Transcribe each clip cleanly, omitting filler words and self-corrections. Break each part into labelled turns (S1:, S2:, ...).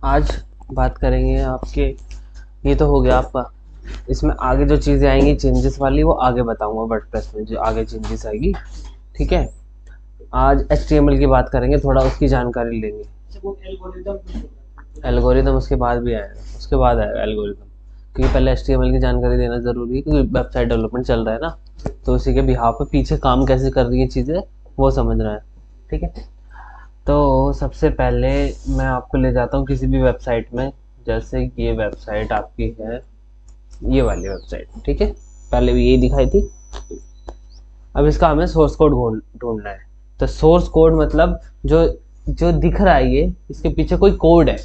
S1: आज बात करेंगे आपके, ये तो हो गया आपका। इसमें आगे जो चीज़ें आएंगी चेंजेस वाली वो आगे बताऊंगा वर्डप्रेस में जो आगे चेंजेस आएगी। ठीक है, आज HTML की बात करेंगे, थोड़ा उसकी जानकारी लेंगे। एल्गोरिदम उसके बाद भी आएगा, उसके बाद आएगा एल्गोरिदम, क्योंकि पहले HTML की जानकारी देना ज़रूरी है, क्योंकि वेबसाइट डेवलपमेंट चल रहा है ना, तो उसी के बिहाफ पे पीछे काम कैसे कर रही है चीज़ें वो समझना है। ठीक है, तो सबसे पहले मैं आपको ले जाता हूँ किसी भी वेबसाइट में। जैसे कि ये वेबसाइट आपकी है, ये वाली वेबसाइट। ठीक है, पहले भी यही दिखाई थी। अब इसका हमें सोर्स कोड ढूंढना है। तो सोर्स कोड मतलब जो जो दिख रहा है, ये इसके पीछे कोई कोड है।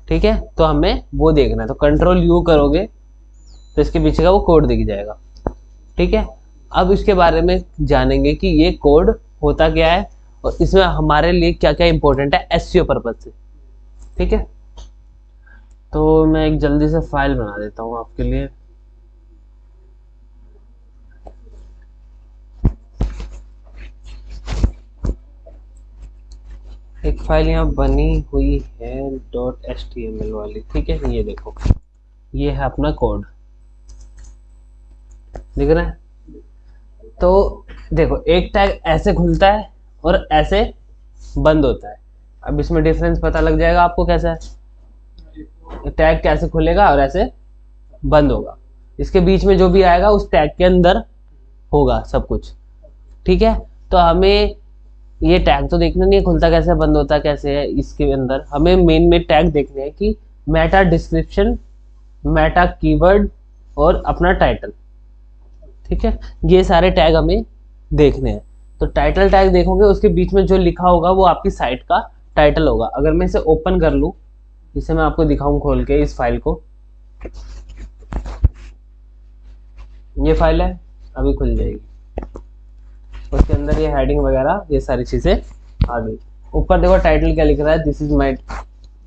S1: ठीक है, तो हमें वो देखना है। तो कंट्रोल यू करोगे तो इसके पीछे का वो कोड दिख जाएगा। ठीक है, अब इसके बारे में जानेंगे कि ये कोड होता क्या है और इसमें हमारे लिए क्या क्या इंपॉर्टेंट है एसईओ पर्पज से। ठीक है, तो मैं एक जल्दी से फाइल बना देता हूँ आपके लिए। एक फाइल यहाँ बनी हुई है .html वाली। ठीक है, ये देखो, ये है अपना कोड, दिख रहा है। तो देखो, एक टैग ऐसे खुलता है और ऐसे बंद होता है। अब इसमें डिफरेंस पता लग जाएगा आपको कैसा है। टैग कैसे खुलेगा और ऐसे बंद होगा, इसके बीच में जो भी आएगा उस टैग के अंदर होगा सब कुछ। ठीक है, तो हमें ये टैग तो देखना नहीं है खुलता कैसे बंद होता कैसे है। इसके अंदर हमें मेन में टैग देखने हैं कि मेटा डिस्क्रिप्शन, मेटा कीवर्ड और अपना टाइटल। ठीक है, ये सारे टैग हमें देखने हैं। तो टाइटल टैग देखोगे, उसके बीच में जो लिखा होगा वो आपकी साइट का टाइटल होगा। अगर मैं इसे ओपन कर लूँ, इसे मैं आपको दिखाऊं खोल के इस फाइल को, ये फाइल है, अभी खुल जाएगी। उसके अंदर ये हेडिंग वगैरह ये सारी चीज़ें आ गई। ऊपर देखो टाइटल क्या लिख रहा है, this is my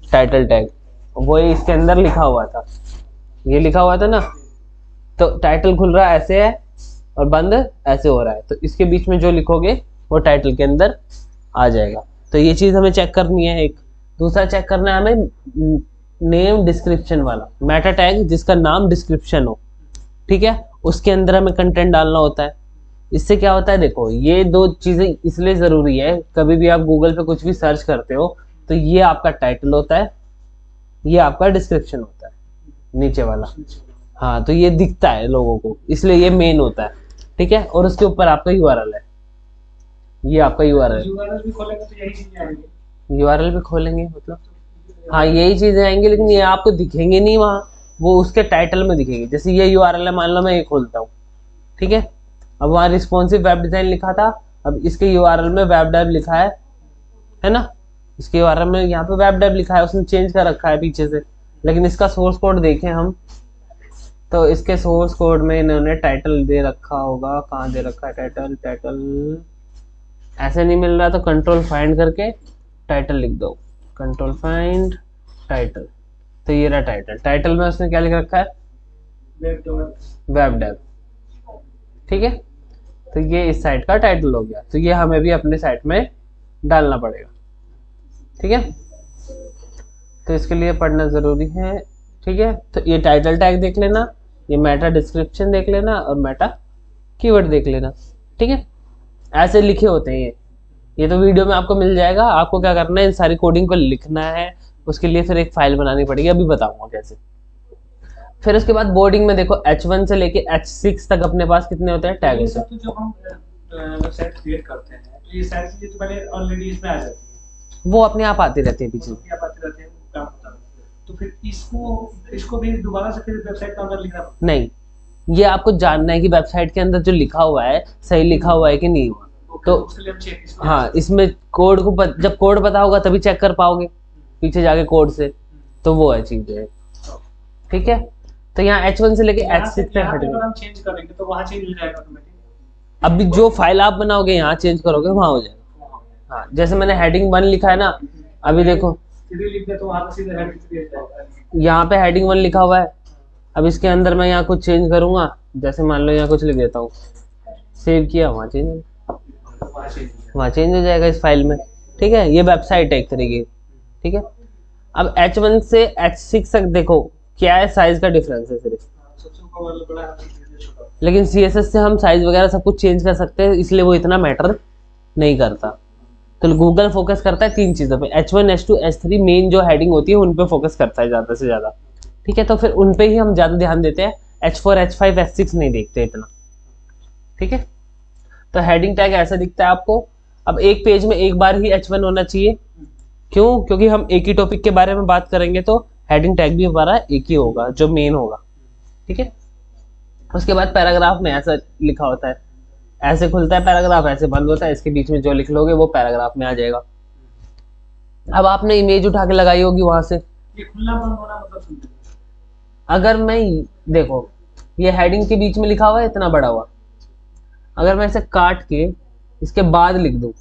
S1: title tag, वो इसके अंदर लिखा हुआ था, ये लिखा हुआ था ना। तो टाइटल खुल रहा ऐसे है और बंद ऐसे हो रहा है, तो इसके बीच में जो लिखोगे वो टाइटल के अंदर आ जाएगा। तो ये चीज़ हमें चेक करनी है। एक दूसरा चेक करना है हमें नेम डिस्क्रिप्शन वाला मेटा टैग, जिसका नाम डिस्क्रिप्शन हो। ठीक है, उसके अंदर हमें कंटेंट डालना होता है। इससे क्या होता है, देखो ये दो चीज़ें इसलिए ज़रूरी है, कभी भी आप गूगल पे कुछ भी सर्च करते हो तो ये आपका टाइटल होता है, ये आपका डिस्क्रिप्शन होता है नीचे वाला। हाँ, तो ये दिखता है लोगों को, इसलिए ये मेन होता है। ठीक है, और उसके ऊपर आपका यूआरएल है, ये आपका यूआरएल।
S2: यूआरएल भी खोलेंगे तो यही चीजें आएंगी।
S1: यूआरएल भी खोलेंगे मतलब, हाँ यही चीज़ें आएंगी, लेकिन ये आपको दिखेंगे नहीं वहाँ, वो उसके टाइटल में दिखेंगे। जैसे ये यूआरएल है, मान लो मैं ये खोलता हूँ। ठीक है, अब वहाँ रिस्पॉन्सिव वेब डिज़ाइन लिखा था, अब इसके यूआरएल में वेब डेव लिखा है ना। इसके यूआरएल में यहाँ पे वेब डेव लिखा है, उसने चेंज कर रखा है पीछे से। लेकिन इसका सोर्स कोड देखें हम, तो इसके सोर्स कोड में इन्होंने टाइटल दे रखा होगा, कहाँ दे रखा है टाइटल। टाइटल ऐसे नहीं मिल रहा, तो कंट्रोल फाइंड करके टाइटल लिख दो, कंट्रोल फाइंड टाइटल। तो ये रहा टाइटल, टाइटल में उसने क्या लिख रखा है, वेब डेव। ठीक है, तो ये इस साइट का टाइटल हो गया, तो ये हमें भी अपने साइट में डालना पड़ेगा। ठीक है, तो इसके लिए पढ़ना ज़रूरी है। ठीक है, तो ये टाइटल टैग देख लेना, ये मेटा डिस्क्रिप्शन देख लेना और मेटा कीवर्ड देख लेना। ठीक है, ऐसे लिखे होते हैं ये तो वीडियो में आपको मिल जाएगा। आपको क्या करना है, इन सारी कोडिंग को लिखना है, उसके लिए फिर एक फाइल बनानी पड़ेगी, अभी बताऊंगा कैसे। फिर उसके बाद बोर्डिंग में देखो H1 से लेके H6 तक अपने पास कितने होते हैं टैग होते हैं।
S2: तो जो हम वेबसाइट क्रिएट करते हैं तो ये सारी चीजें तो पहले ऑलरेडी इसमें आ जाती है,
S1: वो अपने आप आती रहती है पीछे।
S2: क्या आते रहते हैं काम होता है। तो फिर इसको भी दोबारा से फिर वेबसाइट का अंदर लिखना पड़ता
S1: नहीं, ये आपको जानना है कि वेबसाइट के अंदर जो लिखा हुआ है सही लिखा हुआ है कि नहीं हुआ।
S2: है।
S1: तो
S2: उसके लिए हम चेक
S1: हाँ, इसमें कोड को जब कोड पता होगा तभी चेक कर पाओगे पीछे जाके कोड से, तो वो है चीज़ है। ठीक है, तो यहाँ H1 से लेके H6 तक हटेंगे।
S2: अगर हम चेंज करेंगे तो वहाँ चेंज हो जाएगा ऑटोमेटिक।
S1: अभी जो फाइल आप बनाओगे यहाँ चेंज करोगे वहाँ हो जाएगा। हाँ, जैसे मैंने हेडिंग 1 लिखा है ना, अभी देखो
S2: सीधे लिख दे तो वहाँ पे सीधे हेडिंग क्रिएट हो जाएगा।
S1: यहाँ पे हेडिंग 1 लिखा हुआ है। अब इसके अंदर मैं यहाँ कुछ चेंज करूँगा, जैसे मान लो यहाँ कुछ लिख देता हूँ, सेव किया, वहाँ चेंज हो जाएगा इस फाइल में। ठीक है, ये वेबसाइट है एक तरीके की। ठीक है, अब H1 से H6 तक देखो क्या है, साइज का डिफरेंस है सिर्फ,
S2: सबसे ऊपर वाला बड़ा है, सबसे छोटा।
S1: लेकिन CSS से हम साइज वगैरह सब कुछ चेंज कर सकते हैं, इसलिए वो इतना मैटर नहीं करता। तो गूगल फोकस करता है 3 चीज़ों पे, H1 H2 H3 मेन जो हेडिंग होती है उन पे फोकस करता है ज़्यादा से ज़्यादा। ठीक है, तो फिर उन पे ही हम ज़्यादा ध्यान देते हैं, H4 H5 H6 नहीं देखते इतना। ठीक है, तो हेडिंग टैग ऐसा दिखता है आपको। अब एक पेज में एक बार ही H1 होना चाहिए, क्यों? क्योंकि हम एक ही टॉपिक के बारे में बात करेंगे तो हेडिंग टैग भी हमारा एक ही होगा जो मेन होगा। ठीक है, उसके बाद पैराग्राफ में ऐसा लिखा होता है, ऐसे खुलता है पैराग्राफ, ऐसे बंद होता है, इसके बीच में जो लिख लोगे वो पैराग्राफ में आ जाएगा। अब आपने इमेज उठा के लगाई होगी वहां से,
S2: ये खुलना बंद होना मतलब समझो।
S1: अगर मैं देखो ये हेडिंग के बीच में लिखा हुआ है इतना बड़ा हुआ, अगर मैं इसे काट के इसके बाद लिख दूं,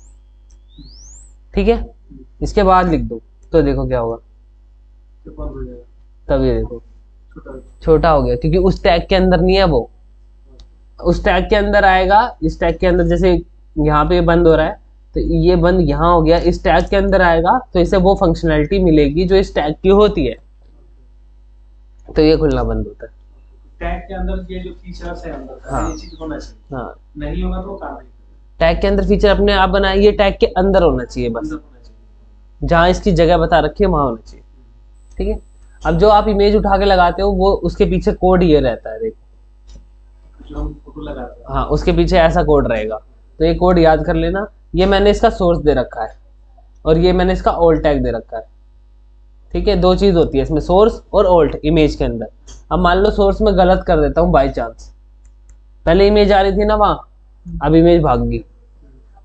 S1: ठीक है, इसके बाद लिख दूं, तो देखो क्या होगा,
S2: तो बंद हो जाएगा,
S1: तब ये देखो
S2: छोटा हो
S1: छोटा हो गया, क्योंकि उस टैग के अंदर नहीं है वो, उस टैग के अंदर आएगा। इस टैग के अंदर जैसे यहाँ पे बंद हो रहा है तो ये बंद यहाँ हो गया, इस टैग के अंदर आएगा तो इसे वो फंक्शनैलिटी मिलेगी जो इस टैग की होती है, तो ये खुलना बंद होता है।
S2: टैग के अंदर ये जो फीचर्स है अंदर का,
S1: हाँ।
S2: ये चीज होना चाहिए,
S1: हाँ,
S2: नहीं होगा तो वो काम नहीं
S1: टैग के अंदर फीचर अपने आप बनाए, ये टैग के अंदर होना चाहिए, बस
S2: अंदर होना चाहिए।
S1: जहाँ इसकी जगह बता रखी है वहां होना चाहिए। ठीक है, अब जो आप इमेज उठा के लगाते हो वो उसके पीछे कोड ये रहता है, देखो,
S2: जो हम फोटो लगाते हैं,
S1: हाँ उसके पीछे ऐसा कोड रहेगा, तो ये कोड याद कर लेना। ये मैंने इसका सोर्स दे रखा है और ये मैंने इसका ओल्ड टैग दे रखा है। ठीक है, 2 चीज होती है इसमें, सोर्स और ओल्ड इमेज के अंदर। अब मान लो सोर्स में गलत कर देता हूँ बाई चांस, पहले इमेज आ रही थी ना वहां, अब इमेज भाग गई,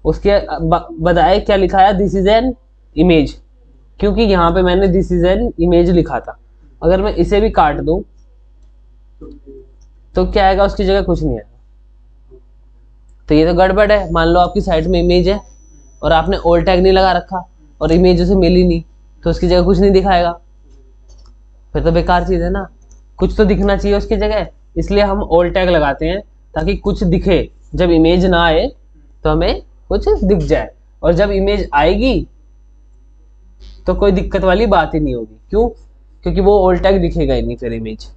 S1: उसके बजाय क्या लिखा है, दिस इज एन इमेज, क्योंकि यहाँ पे मैंने दिस इज एन इमेज लिखा था। अगर मैं इसे भी काट दूं तो क्या आएगा, उसकी जगह कुछ नहीं आएगा, तो ये तो गड़बड़ है। मान लो आपकी साइट में इमेज है और आपने ओल्ड टैग नहीं लगा रखा और इमेज उसे मिली नहीं, तो उसकी जगह कुछ नहीं दिखाएगा, फिर तो बेकार चीज है ना, कुछ तो दिखना चाहिए उसकी जगह। इसलिए हम ओल्ड टैग लगाते हैं ताकि कुछ दिखे, जब इमेज ना आए तो हमें कुछ दिख जाए, और जब इमेज आएगी तो कोई दिक्कत वाली बात ही नहीं होगी। क्यों? क्योंकि वो ओल्ड टैग दिखेगा ही नहीं, फिर इमेज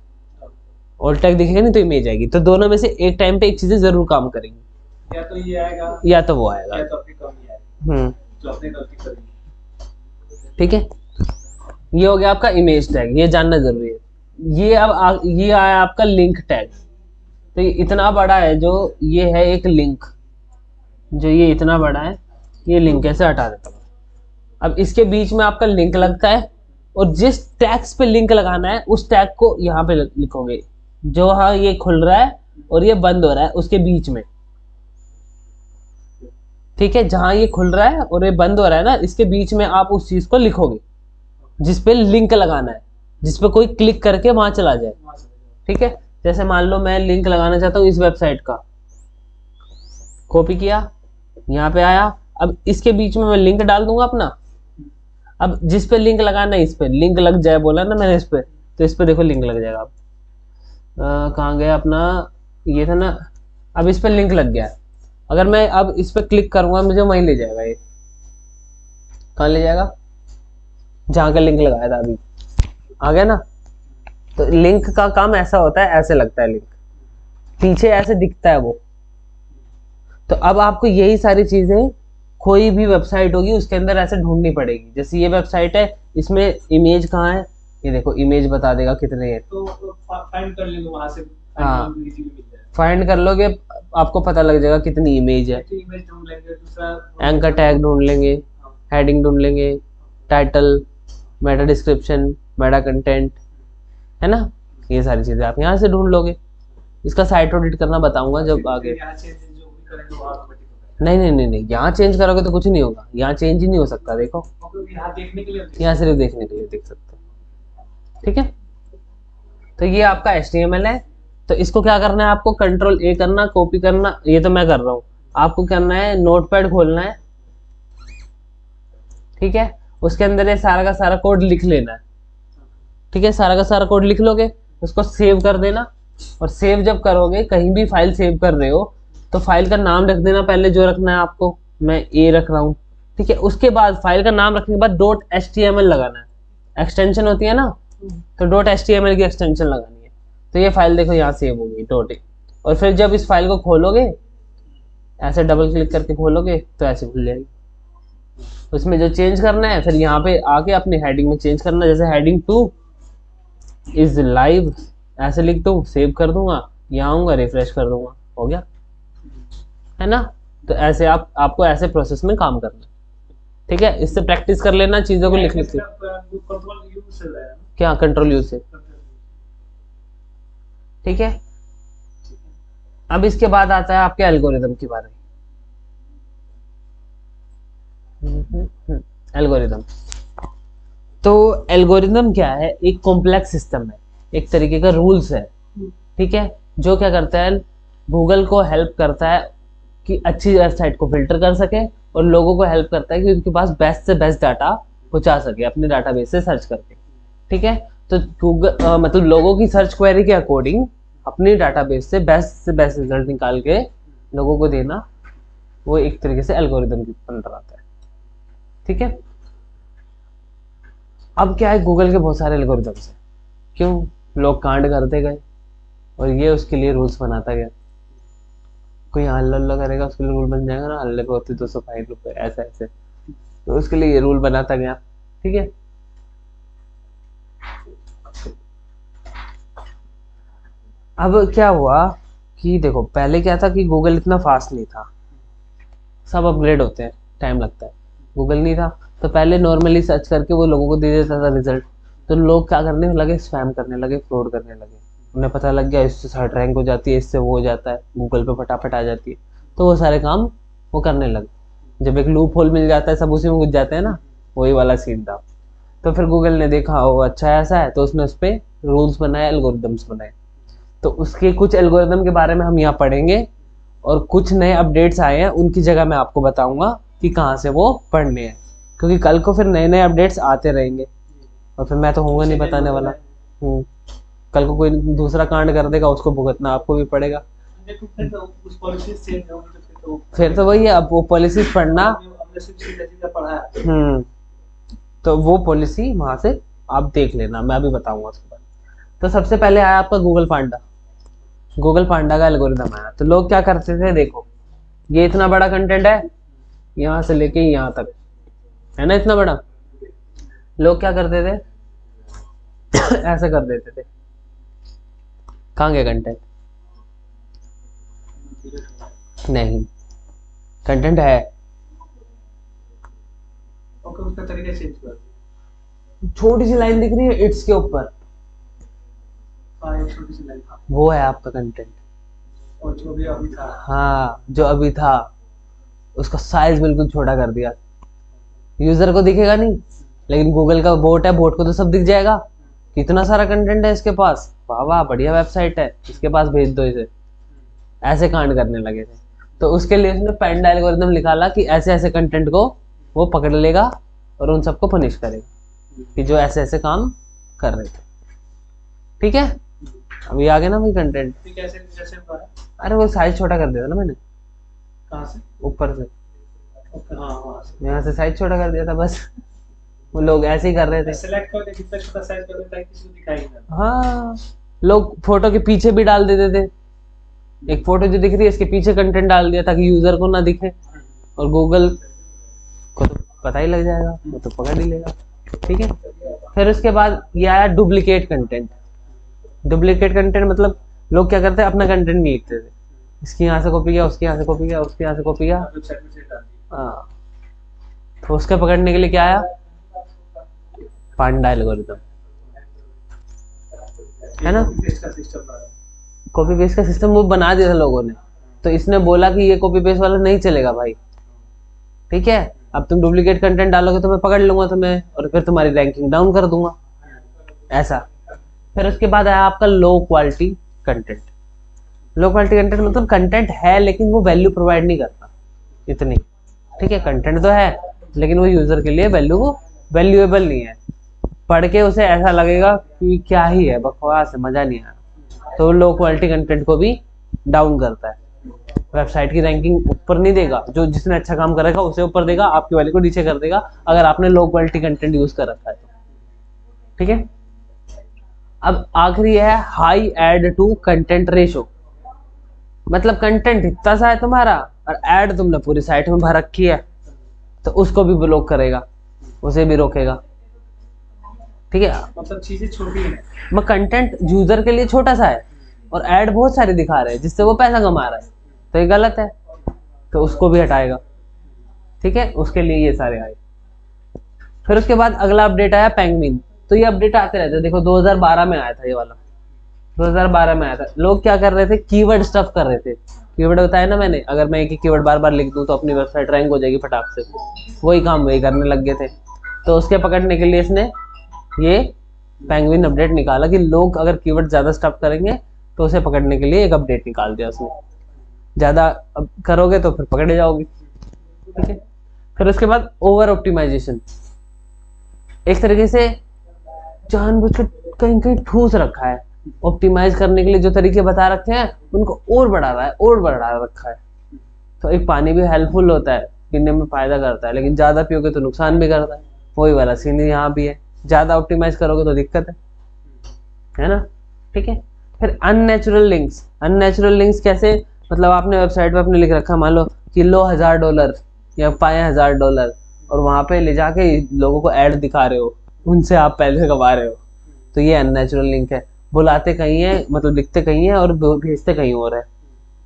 S1: ओल्ड टैग दिखेगा नहीं तो इमेज आएगी, तो दोनों में से एक टाइम पे एक चीजें जरूर काम करेंगी,
S2: या तो ये आएगा
S1: या तो वो आएगा।
S2: या तो अपनी कमी आएगी, जो अपने गलती करेंगे।
S1: ठीक है, ये हो गया आपका इमेज टैग, ये जानना जरूरी है। ये अब ये आया आपका लिंक टैग, तो ये इतना बड़ा है, जो ये है एक लिंक, जो ये इतना बड़ा है, ये लिंक ऐसे हटा देता हूँ। अब इसके बीच में आपका लिंक लगता है, और जिस टैग्स पे लिंक लगाना है उस टैग को यहाँ पे लिखोगे, जो हाँ ये खुल रहा है और ये बंद हो रहा है उसके बीच में। ठीक है, जहां ये खुल रहा है और ये बंद हो रहा है ना, इसके बीच में आप उस चीज को लिखोगे जिसपे लिंक लगाना है, जिसपे कोई क्लिक करके वहां चला जाए। ठीक है, जैसे मान लो मैं लिंक लगाना चाहता हूँ इस वेबसाइट का, कॉपी किया, यहाँ पे आया, अब इसके बीच में मैं लिंक डाल दूंगा अपना। अब जिस पे लिंक लगाना है इस पे लिंक लग जाए, बोला ना मैंने इस पे, तो इस पे देखो लिंक लग जाएगा। कहाँ गया अपना, ये था ना, अब इस पे लिंक लग गया। अगर मैं अब इस पे क्लिक करूंगा मुझे वहीं ले जाएगा, ये कहाँ ले जाएगा, जहाँ का लिंक लगाया था अभी, आ गया ना। तो लिंक का काम ऐसा होता है, ऐसे लगता है लिंक, पीछे ऐसे दिखता है वो। तो अब आपको यही सारी चीजें कोई भी वेबसाइट होगी उसके अंदर ऐसे ढूंढनी पड़ेगी। जैसे ये वेबसाइट है, इसमें इमेज कहाँ है, ये देखो इमेज बता देगा कितने है,
S2: तो फाइंड कर लेंगे वहां से,
S1: हाँ।
S2: इजीली मिल जाएगा।
S1: फाइंड कर लोगे, आपको पता लग जाएगा कितनी इमेज है।
S2: तो इमेज ढूंढ लेंगे, दूसरा
S1: एंकर टैग ढूंढ लेंगे, हेडिंग ढूंढ लेंगे, title, Meta description, Meta content, है ना, ये सारी चीजें आप यहाँ से ढूंढ लोगे। इसका साइट ऑडिट करना बताऊंगा जब आगे।
S2: यहाँ से जो भी करेंगे वो ऑटोमेटिक होगा।
S1: नहीं, यहाँ चेंज करोगे तो कुछ नहीं होगा, यहाँ चेंज ही नहीं हो सकता। देखो
S2: और यहाँ देखने के लिए
S1: यहाँ सिर्फ देखने के लिए देख सकते हो। ठीक है, तो ये आपका HTML है। तो इसको क्या करना है, आपको कंट्रोल A करना, कॉपी करना, ये तो मैं कर रहा हूँ, आपको करना है नोटपैड खोलना है। ठीक है, उसके अंदर ये सारा का सारा कोड लिख लेना है। ठीक है, सारा का सारा कोड लिख लोगे, उसको सेव कर देना। और सेव जब करोगे, कहीं भी फाइल सेव कर रहे हो तो फाइल का नाम रख देना पहले, जो रखना है आपको, मैं A रख रहा हूँ। ठीक है, उसके बाद फाइल का नाम रखने के बाद .html लगाना है। एक्सटेंशन होती है ना, तो .html की एक्सटेंशन लगानी है। तो ये फाइल देखो यहाँ सेव होगी डॉट, और फिर जब इस फाइल को खोलोगे ऐसे डबल क्लिक करके खोलोगे तो ऐसे खुल जाएगी। उसमें जो चेंज करना है फिर यहाँ पे आके अपनी हेडिंग में चेंज करना है। जैसे हेडिंग 2 इज लाइव ऐसे लिख दूँ, सेव कर दूंगा, यहाँ आऊँगा रिफ्रेश कर दूंगा, हो गया, है ना। तो ऐसे आपको ऐसे प्रोसेस में काम करना है, ठीक है। इससे प्रैक्टिस कर लेना चीज़ों को लिखने की।
S2: कंट्रोल यू से है ना?
S1: क्या कंट्रोल यू से, ठीक है। अब इसके बाद आता है आपके एल्गोरिदम के बारे में। एल्गोरिदम, तो एल्गोरिदम क्या है, एक कॉम्प्लेक्स सिस्टम है, एक तरीके का रूल्स है, ठीक है, जो क्या करता है, गूगल को हेल्प करता है कि अच्छी वेबसाइट को फिल्टर कर सके, और लोगों को हेल्प करता है कि उनके पास बेस्ट से बेस्ट डाटा पहुंचा सके अपने डाटाबेस से सर्च करके, ठीक है। तो गूगल मतलब लोगों की सर्च क्वेरी के अकॉर्डिंग अपनी डाटाबेस से बेस्ट रिजल्ट निकाल के लोगों को देना, वो एक तरीके से एल्गोरिदम के अंदर आता है, ठीक है। अब क्या है, गूगल के बहुत सारे एल्गोरिदम्स हैं, क्यों, लोग कांड करते गए और ये उसके लिए रूल्स बनाता गया। कोई हल्ला हल्ला करेगा उसके लिए रूल बन जाएगा ना, हल्ले पे होते 205 रुपए ऐसे ऐसे, तो उसके लिए ये रूल बनाता गया, ठीक है। अब क्या हुआ कि देखो पहले क्या था कि गूगल इतना फास्ट नहीं था, सब अपग्रेड होते हैं टाइम लगता है, गूगल नहीं था, तो पहले नॉर्मली सर्च करके वो लोगों को दे देता था रिजल्ट। तो लोग क्या करने लगे, स्पैम करने लगे, फ्रॉड करने लगे, उन्हें पता लग गया इससे सर्च रैंक हो जाती है, इससे वो हो जाता है, गूगल पे फटाफट आ जाती है, तो वो सारे काम वो करने लगे। जब एक लूप होल मिल जाता है सब उसी में घुस जाते हैं ना, वही वाला सीन था। तो फिर गूगल ने देखा ओ अच्छा ऐसा है, तो उसने उस पर रूल्स बनाए, एल्गोरिदम्स बनाए। तो उसके कुछ एल्गोरिदम के बारे में हम यहाँ पढ़ेंगे, और कुछ नए अपडेट्स आए हैं उनकी जगह मैं आपको बताऊंगा कि कहाँ से वो पढ़ने हैं, क्योंकि कल को फिर नए नए अपडेट्स आते रहेंगे, और फिर मैं तो होऊंगा नहीं बताने वाला। कल को कोई दूसरा कांड कर देगा, उसको भुगतना आपको भी पड़ेगा।
S2: देखो फिर तो उस पॉलिसी चेंज होगी, तो
S1: फिर तो वही है, अब वो पॉलिसीज पढ़ना,
S2: हमने सिर्फ सीधा सीधा पढ़ा है।
S1: तो वो पॉलिसी वहां से आप देख लेना, मैं अभी बताऊंगा उसके बाद। तो सबसे पहले आया आपका गूगल पांडा। गूगल पांडा का एल्गोरिदम आया, तो लोग क्या करते थे, देखो ये इतना बड़ा कंटेंट है, यहाँ से लेके यहाँ तक है ना, इतना बड़ा, लोग क्या करते थे ऐसे कर देते थे, कहाँ गया कंटेंट, नहीं कंटेंट है,
S2: ओके उसका तरीका चेंज कर,
S1: छोटी सी लाइन दिख रही है इट्स के ऊपर,
S2: एक छोटी सी लाइन,
S1: वो है आपका कंटेंट।
S2: और जो भी अभी था,
S1: हाँ जो अभी था उसका साइज बिल्कुल छोटा कर दिया, यूजर को दिखेगा नहीं, लेकिन गूगल का बोट है, बोट को तो सब दिख जाएगा, कितना सारा कंटेंट है इसके पास, वाह वाह बढ़िया वेबसाइट है, इसके पास भेज दो इसे, ऐसे कांड करने लगे थे। तो उसके लिए उसने पांडा एल्गोरिथम निकाला कि ऐसे ऐसे कंटेंट को वो पकड़ लेगा और उन सबको पनिश करेगा कि जो ऐसे ऐसे काम कर रहे थे, ठीक है। अभी आगे ना भाई कंटेंट,
S2: कैसे जैसे हुआ है,
S1: अरे वो साइज छोटा कर दिया था ना मैंने,
S2: कहाँ से,
S1: ऊपर से,
S2: ओके हाँ वहाँ से,
S1: यहाँ से साइज छोटा कर दिया था बस, वो लोग ऐसे ही कर रहे थे।
S2: सेलेक्ट करके जितना छोटा साइज कर देता है किसी को दिखाई नहीं देता।
S1: हाँ लोग फोटो के पीछे भी डाल देते थे, एक फोटो जो दिख रही है इसके पीछे कंटेंट डाल दिया ताकि यूजर को ना दिखे, और गूगल को तो पता ही लग जाएगा, वो तो पकड़ ही लेगा, ठीक है। फिर उसके बाद ये आया डुप्लीकेट कंटेंट। डुप्लीकेट कंटेंट मतलब लोग क्या करते हैं, अपना कंटेंट नहीं लिखते थे, इसकी यहाँ से कॉपी किया, उसकी यहाँ से कॉपी किया, उसके यहाँ से कॉपी किया,
S2: वेबसाइट में से डाल दिया।
S1: हाँ। तो उसके पकड़ने के लिए क्या आया, पांडा एल्गोरिथम, है ना।
S2: इसका सिस्टम बना,
S1: कॉपी पेस्ट का सिस्टम वो बना दिया था लोगों ने, तो इसने बोला कि ये कॉपी पेस्ट वाला नहीं चलेगा भाई, ठीक है, अब तुम डुप्लीकेट कंटेंट डालोगे तो मैं पकड़ लूंगा तुम्हें, और फिर तुम्हारी रैंकिंग डाउन कर दूंगा, ऐसा। फिर उसके बाद आया आपका low quality content. Low quality content मतलब कंटेंट है लेकिन वो वैल्यू प्रोवाइड नहीं करता इतनी, ठीक है, कंटेंट तो है लेकिन वो यूजर के लिए वैल्यूएबल नहीं है, पढ़ के उसे ऐसा लगेगा कि क्या ही है, बकवास है, मजा नहीं आया, तो लो क्वालिटी कंटेंट को भी डाउन करता है, वेबसाइट की रैंकिंग ऊपर नहीं देगा, जो जिसने अच्छा काम करेगा उसे ऊपर देगा, आपकी वाली को नीचे कर देगा अगर आपने लो क्वालिटी कंटेंट यूज कर रखा है तो, ठीक है। अब आखिरी है high ad to content ratio, मतलब कंटेंट इतना सा है तुम्हारा और ऐड तुमने पूरी साइट में भर रखी है, तो उसको भी ब्लॉक करेगा, उसे भी रोकेगा। ठीक है,
S2: मतलब चीजें छोटी हैं।
S1: मैं कंटेंट यूजर के लिए छोटा सा है और ऐड बहुत सारे दिखा रहे हैं जिससे वो पैसा कमा रहा है, तो ये गलत है, तो उसको भी हटाएगा। ठीक है, उसके लिए ये सारे आए। फिर उसके बाद अगला अपडेट आया पेंगुइन। तो ये अपडेट आते रहते हैं, देखो 2012 में आया था ये वाला, 2012 में आया था। लोग क्या कर रहे थे, कीवर्ड स्टफ कर रहे थे। कीवर्ड बताया ना मैंने, अगर मैं एक ही कीवर्ड बार बार लिख दूं तो अपनी वेबसाइट रैंक हो जाएगी फटाक से, वही काम वही करने लग गए थे। तो उसके पकड़ने के लिए इसने ये पेंगुइन अपडेट निकाला कि लोग अगर कीवर्ड ज्यादा स्टफ करेंगे तो उसे पकड़ने के लिए एक अपडेट निकाल दिया उसने। ज्यादा करोगे तो फिर पकड़े जाओगे। ठीक है, फिर उसके बाद ओवर ऑप्टिमाइजेशन, एक तरीके से जानबूझकर कहीं कहीं ठूस रखा है, ऑप्टिमाइज करने के लिए जो तरीके बता रखे हैं उनको और बढ़ा रहा है, और बढ़ा रखा है। तो एक पानी भी हेल्पफुल होता है, पीने में फायदा करता है, लेकिन ज्यादा पियोगे तो नुकसान भी करता है। वही वाला सीन यहाँ भी है, ज्यादा ऑप्टिमाइज करोगे तो दिक्कत है ना। ठीक है, फिर अननेचुरल लिंक्स। अननेचुरल लिंक्स कैसे, मतलब आपने वेबसाइट पे अपने लिख रखा, मान लो कि लो $1000 या पाए $1000, और वहां पे ले जाके लोगों को ऐड दिखा रहे हो, उनसे आप पैसे कमा रहे हो, तो ये अननेचुरल लिंक है। बुलाते कहीं है, मतलब लिखते कहीं है और भेजते कहीं और है,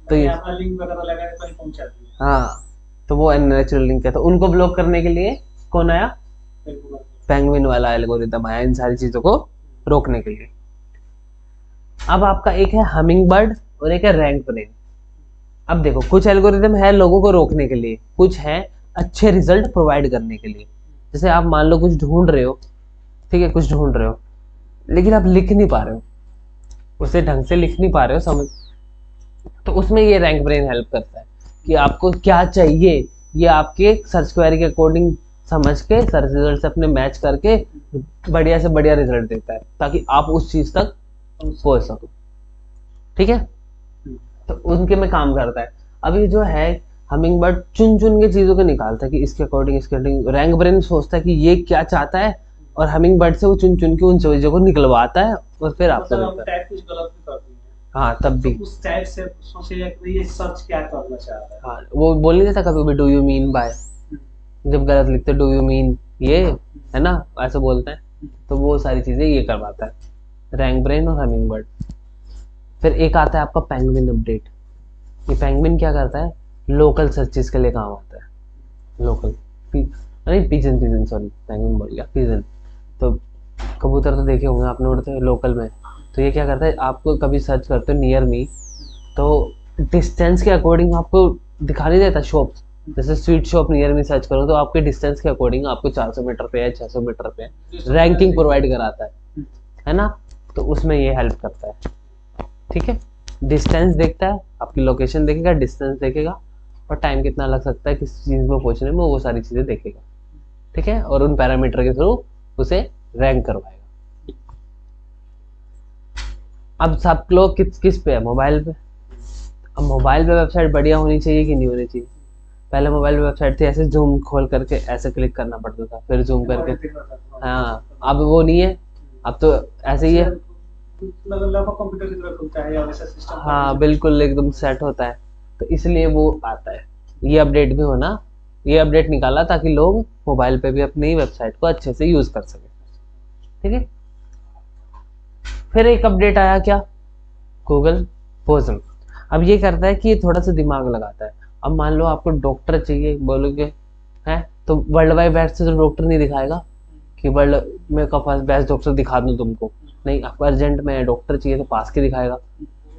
S1: तो ये
S2: अपना लिंक वगैरह लगा के कहीं पहुंच जाती है।
S1: हाँ, तो वो अननेचुरल लिंक है। तो उनको ब्लॉक करने के लिए कौन आया, पेंगुइन वाला एल्गोरिदम आया, इन सारी चीजों को रोकने के लिए। अब आपका एक है हमिंग बर्ड और एक है रैंक ब्रेन। अब देखो, कुछ एल्गोरिदम है लोगों को रोकने के लिए, कुछ है अच्छे रिजल्ट प्रोवाइड करने के लिए। जैसे आप मान लो कुछ ढूंढ रहे हो, ठीक है, कुछ ढूंढ रहे हो लेकिन आप लिख नहीं पा रहे हो, उसे ढंग से लिख नहीं पा रहे हो, समझ, तो उसमें ये रैंक ब्रेन हेल्प करता है कि आपको क्या चाहिए, ये आपके सर्च क्वेरी के अकॉर्डिंग समझ के सर्च रिजल्ट से अपने मैच करके बढ़िया से बढ़िया रिजल्ट देता है, ताकि आप उस चीज तक पहुंच सको। ठीक है, तो उनके में काम करता है। अभी जो है हमिंग बर्ड चुन चुन के चीजों को निकालता है कि इसके अकॉर्डिंग, इसके अकॉर्डिंग। रैंक ब्रेन सोचता है कि ये क्या चाहता है, और हमिंग बर्ड से वो चुन चुन के उन चीजों को निकलवाता है और फिर आपको
S2: मतलब हम
S1: देता है।
S2: टैग कुछ गलत भी कर दिए,
S1: हाँ, तब भी
S2: तो उस टैग से सोचेगा कि ये सर्च क्या करना चाह रहा है।
S1: हाँ, वो बोल नहीं देता कभी भी डू यू मीन बाय, जब गलत लिखते डू यू मीन ये, है ना, ऐसे बोलते हैं। तो वो सारी चीजें ये करवाता है, रैंक ब्रेन और हमिंग बर्ड। फिर एक आता है आपका पेंगुइन अपडेट। ये पेंगुइन क्या करता है, लोकल सर्चेस के लिए काम आता है। लोकल नहीं, पिजन, पिजन सॉरी, पेंगुइन बोल गया, पिजन। तो कबूतर तो देखे होंगे आपने, उड़ते हैं लोकल में। तो ये क्या करता है, आपको कभी सर्च करते हो नियर मी, तो डिस्टेंस के अकॉर्डिंग आपको दिखा नहीं देता शॉप। जैसे sweet shop near me search करो तो आपके डिस्टेंस के अकॉर्डिंग आपको 400 मीटर पे है, 600 मीटर पे है, रैंकिंग प्रोवाइड कराता है ना। तो उसमें ये हेल्प करता है। ठीक है, डिस्टेंस देखता है, आपकी लोकेशन देखेगा, डिस्टेंस देखेगा, और टाइम कितना लग सकता है किसी चीज़ में पहुंचने में, वो सारी चीज़ें देखेगा। ठीक है, और उन पैरामीटर के थ्रू उसे रैंक करवाएगा। अब सब लोग किस किस पे है, मोबाइल पे। अब मोबाइल पे वेबसाइट बढ़िया होनी चाहिए कि नहीं होनी चाहिए। पहले मोबाइल पे वेबसाइट थी, ऐसे जूम खोल करके ऐसे क्लिक करना पड़ता था, फिर जूम करके, हाँ, अब वो नहीं है, अब तो ऐसे ही है।
S2: लगभग कंप्यूटर की तरह खुलता है या वैसा सिस्टम।
S1: हाँ बिल्कुल, एकदम सेट होता है, तो इसलिए वो आता है। ये अपडेट भी होना, ये अपडेट निकाला ताकि लोग मोबाइल पे भी अपनी वेबसाइट को अच्छे से यूज कर सके। ठीक है, फिर एक अपडेट आया क्या, गूगल पोजम। अब ये करता है कि ये थोड़ा सा दिमाग लगाता है। अब मान लो आपको डॉक्टर चाहिए, बोलोगे है तो वर्ल्ड वाइड बेस्ट से तो डॉक्टर नहीं दिखाएगा कि वर्ल्ड में का पास बेस्ट डॉक्टर दिखा दूं तुमको, नहीं, आपको अर्जेंट में डॉक्टर चाहिए तो पास के दिखाएगा।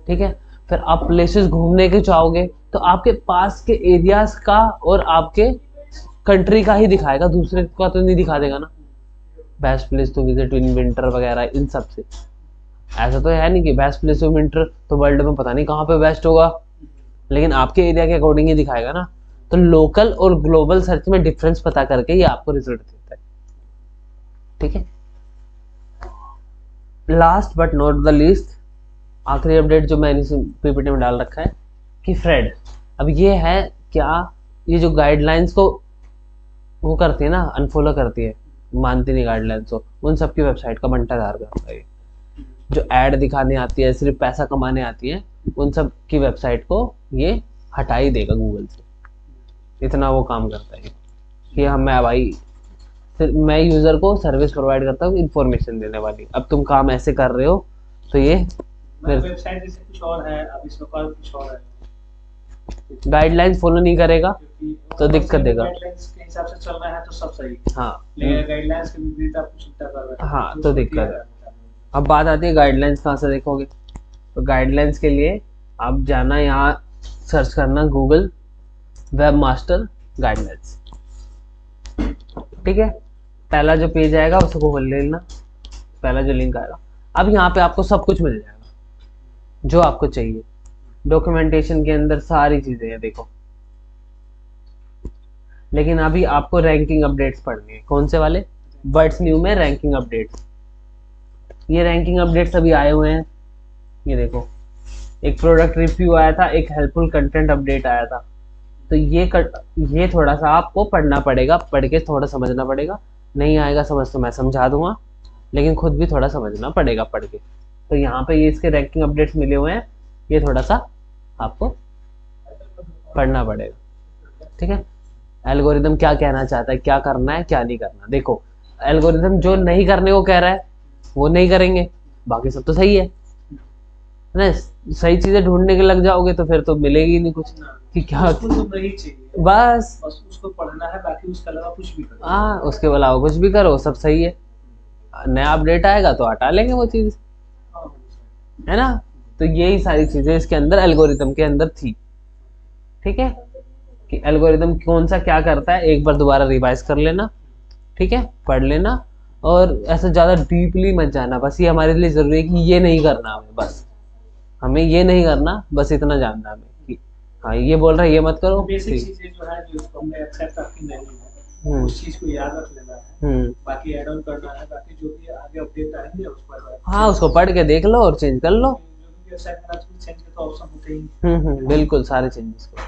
S1: ठीक है, फिर आप प्लेसेस घूमने के चाहोगे तो आपके पास के एरियाज का और आपके कंट्री का ही दिखाएगा, दूसरे का तो नहीं दिखा देगा ना। Best place to visit in winter वगैरह, इन सब से। ऐसा तो है नहीं कि बेस्ट प्लेस टू विंटर तो वर्ल्ड में पता नहीं कहाँ पे बेस्ट होगा, लेकिन आपके एरिया के अकॉर्डिंग ही दिखाएगा ना। तो लोकल और ग्लोबल सर्च में डिफरेंस पता करके ये आपको रिजल्ट देता है। ठीक है, last but not the least, आखिरी अपडेट जो मैंने पीपीटी में डाल रखा है कि फ्रेड। अब ये है क्या, ये जो गाइडलाइंस को वो करती है ना, अनफॉलो करती है, मानती नहीं गाइडलाइंस को, उन सबकी वेबसाइट का बंटाधार करता है ये। जो ऐड दिखाने आती है, सिर्फ पैसा कमाने आती है, उन सब की वेबसाइट को ये हटा ही देगा गूगल से। इतना वो काम करता है कि हम मैं भाई फिर मैं यूज़र को सर्विस प्रोवाइड करता हूँ इन्फॉर्मेशन देने वाली, अब तुम काम ऐसे कर रहे हो तो ये
S2: वेबसाइट जैसे कुछ और है, अब इसमें कॉल कुछ और है,
S1: गाइडलाइंस फॉलो नहीं करेगा
S2: क्योंकि
S1: तो दिक्कत देगा।
S2: गाइडलाइंस के हिसाब से चल रहा है तो सब सही,
S1: हाँ
S2: लेकिन गाइडलाइंस के विपरीत आप कुछ उल्टा कर रहे हैं
S1: हाँ तो
S2: उसको
S1: दिक्कत
S2: किया
S1: है।
S2: जाता है।
S1: अब बात आती है गाइडलाइंस कहाँ से देखोगे, तो गाइडलाइंस के लिए आप जाना यहाँ सर्च करना गूगल वेब मास्टर गाइडलाइंस, ठीक है। पहला जो पेज आएगा उसको खोल लेना, पहला जो लिंक आएगा। अब यहाँ पे आपको सब कुछ मिल जाएगा जो आपको चाहिए, डॉक्यूमेंटेशन के अंदर सारी चीजें हैं देखो। लेकिन अभी आपको रैंकिंग अपडेट्स पढ़नी है, कौन से वाले, वर्ड्स न्यू में रैंकिंग अपडेट्स। ये रैंकिंग अपडेट्स अभी आए हुए हैं, ये देखो एक प्रोडक्ट रिव्यू आया था, एक हेल्पफुल कंटेंट अपडेट आया था। तो ये थोड़ा सा आपको पढ़ना पड़ेगा, पढ़ के थोड़ा समझना पड़ेगा। नहीं आएगा समझ तो मैं समझा दूंगा, लेकिन खुद भी थोड़ा समझना पड़ेगा पढ़ के। तो यहाँ पे ये इसके रैंकिंग अपडेट्स मिले हुए हैं, ये थोड़ा सा आपको पढ़ना पड़ेगा, ठीक है। एल्गोरिदम क्या कहना चाहता है, क्या करना है क्या नहीं करना। देखो एल्गोरिदम जो नहीं करने को कह रहा है वो नहीं करेंगे, बाकी सब तो सही है ना। सही चीजें ढूंढने के लग जाओगे तो फिर तो मिलेगी ही नहीं कुछ कि क्या,
S2: उसको तो नहीं चाहिए,
S1: बस
S2: उसको पढ़ना है, बाकी उसके अलावा कुछ भी करो।
S1: हाँ उसके अलावा कुछ भी करो सब सही है। नया अपडेट आएगा तो हटा लेंगे वो चीज,
S2: हाँ,
S1: है ना। तो यही सारी चीजें इसके अंदर एल्गोरिदम के अंदर थी, ठीक है। कि एल्गोरिदम कौन सा क्या करता है एक बार दोबारा रिवाइज कर लेना, ठीक है, पढ़ लेना। और ऐसा ज़्यादा डीपली मत जाना, बस ये हमारे लिए ज़रूरी है कि ये नहीं करना हमें, बस हमें ये नहीं करना, बस इतना जानना हमें कि हाँ ये बोल रहा है ये मत करो।
S2: बेसिक
S1: ठीक।
S2: चीजें जो है जो उसको हमने एक्सेप्ट आपकी नहीं है, उस चीज को याद रख लेना है, बाकी ऐड ऑन करना है, बाकी जो भी आगे अपडेट आएंगे उस पर
S1: हाँ उसको पढ़ के देख लो और चेंज कर लो।
S2: जो भी वेबसाइट में आजकल चेंज के तो ऑप्शन होते ही
S1: बिल्कुल सारे चेंजेस को,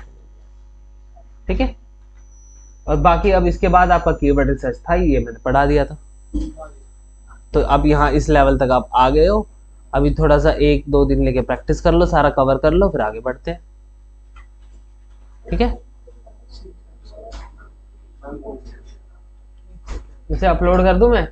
S1: ठीक है। और बाकी अब इसके बाद आपका कीवर्ड रिसर्च था, ये मैंने पढ़ा दिया था।
S2: हैं।
S1: तो अब यहाँ इस लेवल तक आप आ गए हो, अभी थोड़ा सा 1-2 दिन लेके प्रैक्टिस कर लो, सारा कवर कर लो, फिर आगे बढ़ते हैं, ठीक है। इसे अपलोड कर दूं मैं।